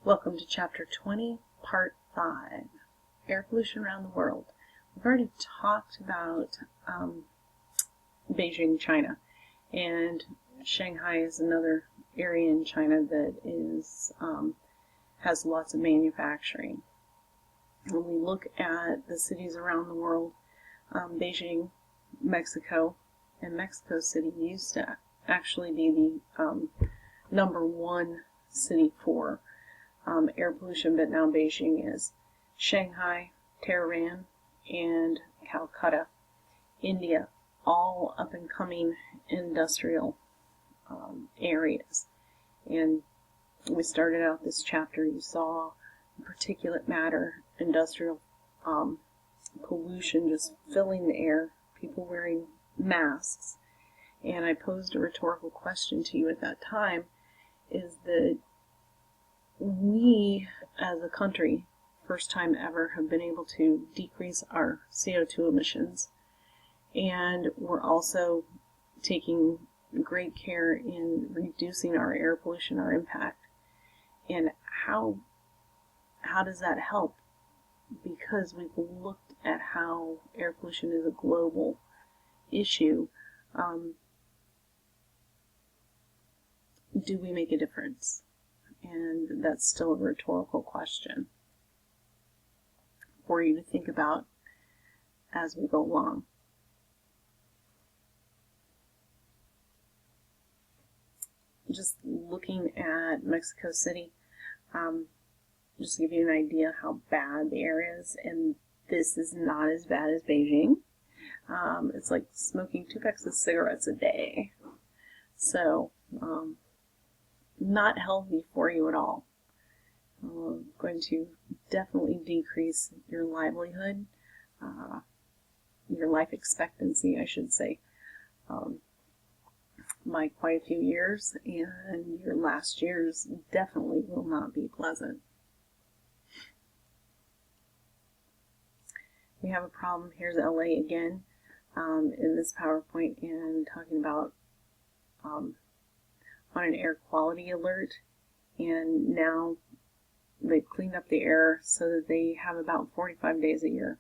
Welcome to Chapter 20, Part 5, Air Pollution Around the World. We've already talked about Beijing, China, and Shanghai is another area in China that has lots of manufacturing. When we look at the cities around the world, Beijing, Mexico, and Mexico City used to actually be the number one city for air pollution, but now Beijing is. Shanghai, Tehran, and Calcutta, India, all up and coming industrial areas. And we started out this chapter, you saw particulate matter, industrial pollution just filling the air, people wearing masks. And I posed a rhetorical question to you at that time, is that we, as a country, first time ever, have been able to decrease our CO2 emissions. And we're also taking great care in reducing our air pollution, our impact. And how does that help? Because we've looked at how air pollution is a global issue. Do we make a difference? And that's still a rhetorical question for you to think about as we go along. Just looking at Mexico City, just to give you an idea how bad the air is, and this is not as bad as Beijing. It's like smoking 2 packs of cigarettes a day. So, not healthy for you at all. Going to definitely decrease your livelihood, your life expectancy, I should say, by quite a few years, and your last years definitely will not be pleasant. We have a problem. Here's LA again in this PowerPoint, and talking about on an air quality alert, and now they've cleaned up the air so that they have about 45 days a year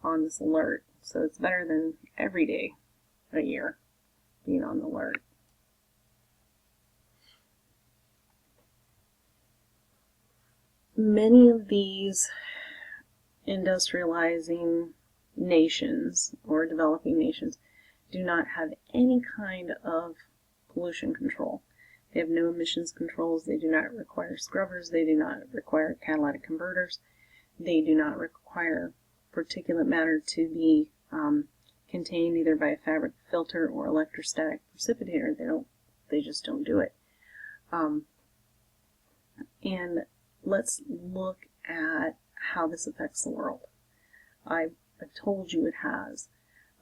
on this alert. So it's better than every day a year being on the alert. Many of these industrializing nations or developing nations do not have any kind of pollution control. They have no emissions controls. They do not require scrubbers. They do not require catalytic converters. They do not require particulate matter to be contained either by a fabric filter or electrostatic precipitator. They just don't do it. And let's look at how this affects the world. I've told you it has,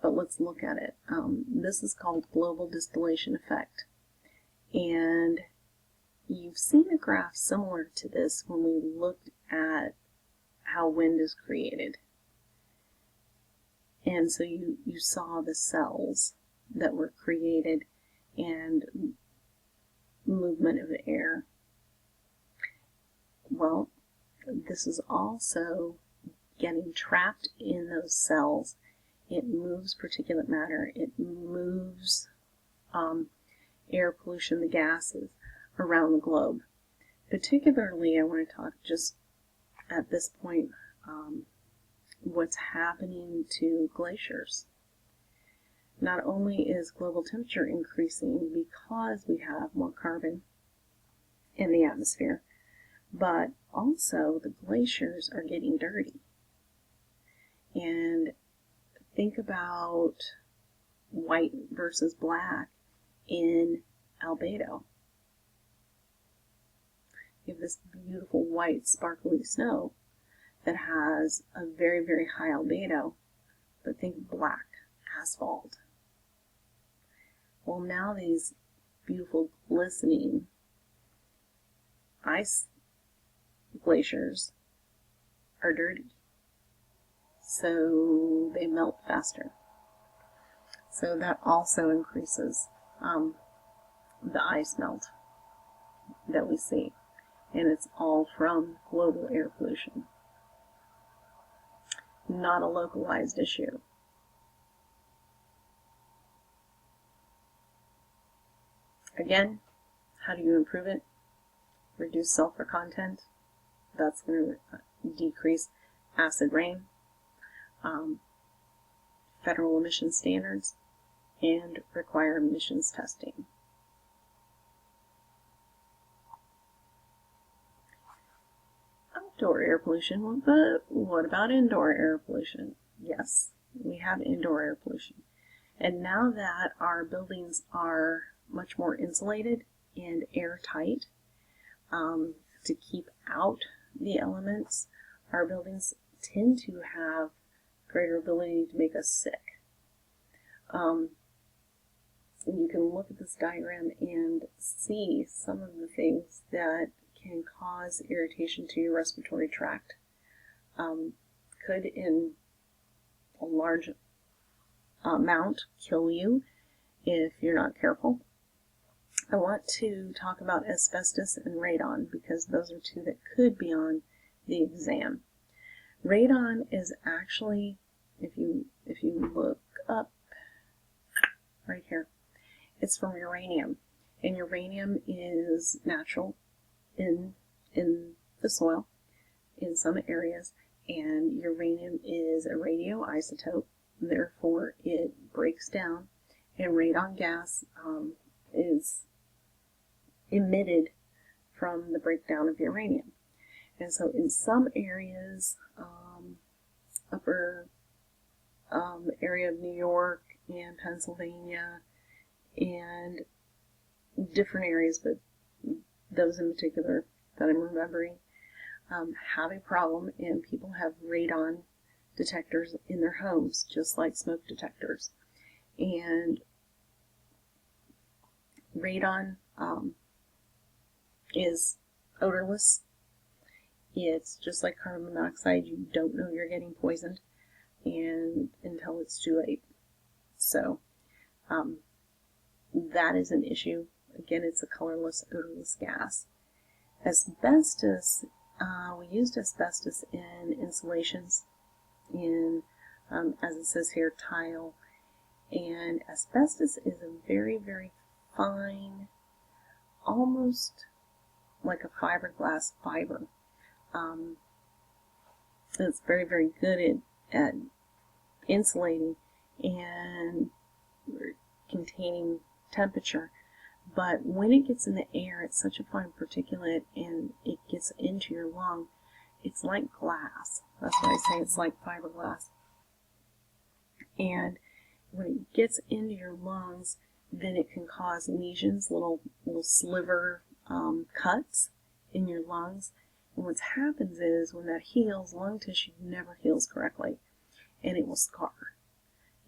but let's look at it. This is called global distillation effect. And you've seen a graph similar to this when we looked at how wind is created. And so you saw the cells that were created and movement of the air. Well, this is also getting trapped in those cells. It moves particulate matter. It moves air pollution, the gases, around the globe. Particularly, I want to talk just at this point what's happening to glaciers. Not only is global temperature increasing because we have more carbon in the atmosphere, but also the glaciers are getting dirty. And think about white versus black in albedo. You have this beautiful white sparkly snow that has a very, very high albedo, but think black asphalt. Well, now these beautiful glistening ice glaciers are dirty, so they melt faster. So that also increases the ice melt that we see. and it's all from global air pollution, not a localized issue. Again, how do you improve it? Reduce sulfur content. That's going to decrease acid rain, federal emission standards, and require emissions testing. Outdoor air pollution, but what about indoor air pollution? Yes, we have indoor air pollution. And now that our buildings are much more insulated and airtight, to keep out the elements, our buildings tend to have greater ability to make us sick. You can look at this diagram and see some of the things that can cause irritation to your respiratory tract. Could in a large amount kill you if you're not careful. I want to talk about asbestos and radon because those are two that could be on the exam. Radon is actually, if you look up right here, it's from uranium, and uranium is natural in the soil in some areas, and uranium is a radioisotope, therefore it breaks down, and radon gas is emitted from the breakdown of uranium. And so in some areas, upper area of New York and Pennsylvania and different areas, but those in particular that I'm remembering, have a problem, and people have radon detectors in their homes, just like smoke detectors. And radon is odorless. It's just like carbon monoxide. You don't know you're getting poisoned and until it's too late. So that is an issue. Again, it's a colorless, odorless gas. Asbestos, we used asbestos in insulations, in, as it says here, tile. And asbestos is a very, very fine, almost like a fiberglass fiber. It's very, very good at insulating and containing temperature. But when it gets in the air, it's such a fine particulate and it gets into your lung, it's like glass. That's why I say it's like fiberglass. And when it gets into your lungs, then it can cause lesions, little sliver cuts in your lungs. And what happens is when that heals, lung tissue never heals correctly, and it will scar.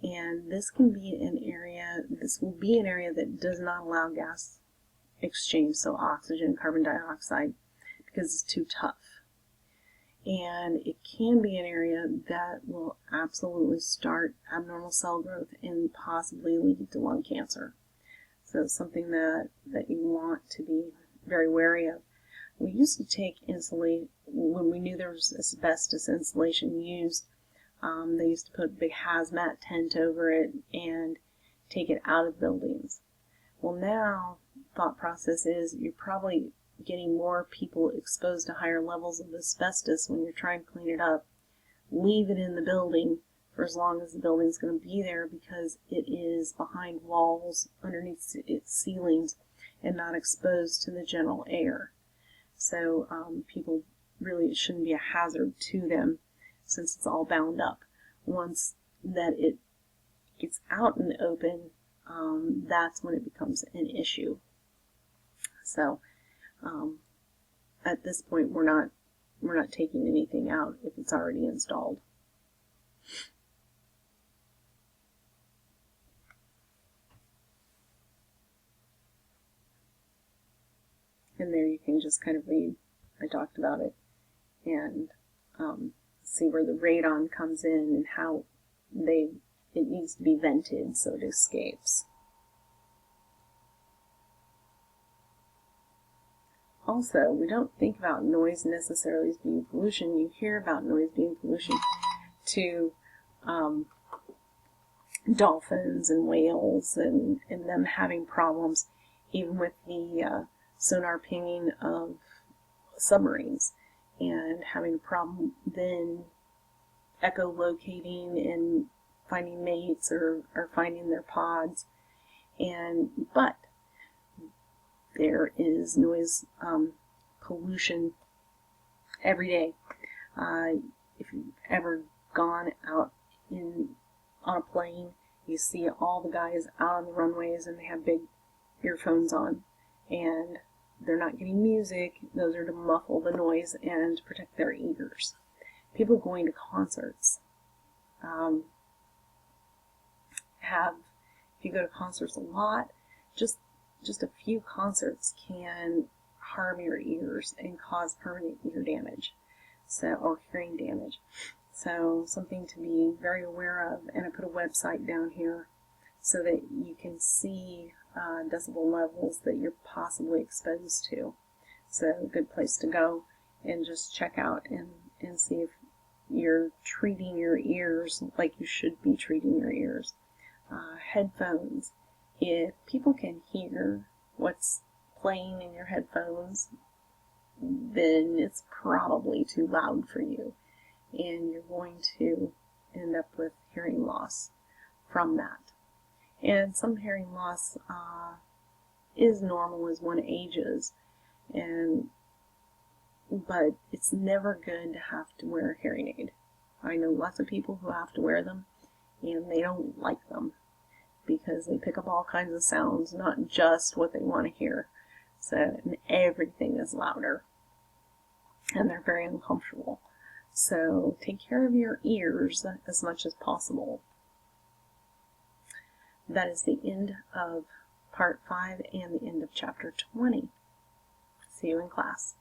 And this can be an area, this will be an area that does not allow gas exchange, so oxygen, carbon dioxide, because it's too tough. And it can be an area that will absolutely start abnormal cell growth and possibly lead to lung cancer. So it's something that you want to be very wary of. We used to take insulate, when we knew there was asbestos insulation used, they used to put a big hazmat tent over it and take it out of buildings. Well, now, thought process is you're probably getting more people exposed to higher levels of asbestos when you're trying to clean it up. Leave it in the building for as long as the building's going to be there, because it is behind walls, underneath its ceilings, and not exposed to the general air. So people really, it shouldn't be a hazard to them since it's all bound up. Once that it gets out in the open, that's when it becomes an issue. So at this point, we're not taking anything out if it's already installed. And there you can just kind of read, I talked about it, and see where the radon comes in and how it needs to be vented so it escapes. also, we don't think about noise necessarily as being pollution. You hear about noise being pollution to dolphins and whales and them having problems, even with the sonar pinging of submarines, and having a problem then echolocating and finding mates or finding their pods. But there is noise pollution every day. If you've ever gone out on a plane, you see all the guys out on the runways and they have big earphones on, and they're not getting music. Those are to muffle the noise and protect their ears. People going to concerts if you go to concerts a lot, just a few concerts can harm your ears and cause permanent ear damage, or hearing damage. So something to be very aware of, and I put a website down here so that you can see decibel levels that you're possibly exposed to. So a good place to go and just check out and see if you're treating your ears like you should be treating your ears. Headphones. If people can hear what's playing in your headphones, then it's probably too loud for you, and you're going to end up with hearing loss from that. And some hearing loss is normal as one ages, but it's never good to have to wear a hearing aid. I know lots of people who have to wear them, and they don't like them because they pick up all kinds of sounds, not just what they want to hear. So, and everything is louder, and they're very uncomfortable. So take care of your ears as much as possible. That is the end of part 5 and the end of chapter 20. See you in class.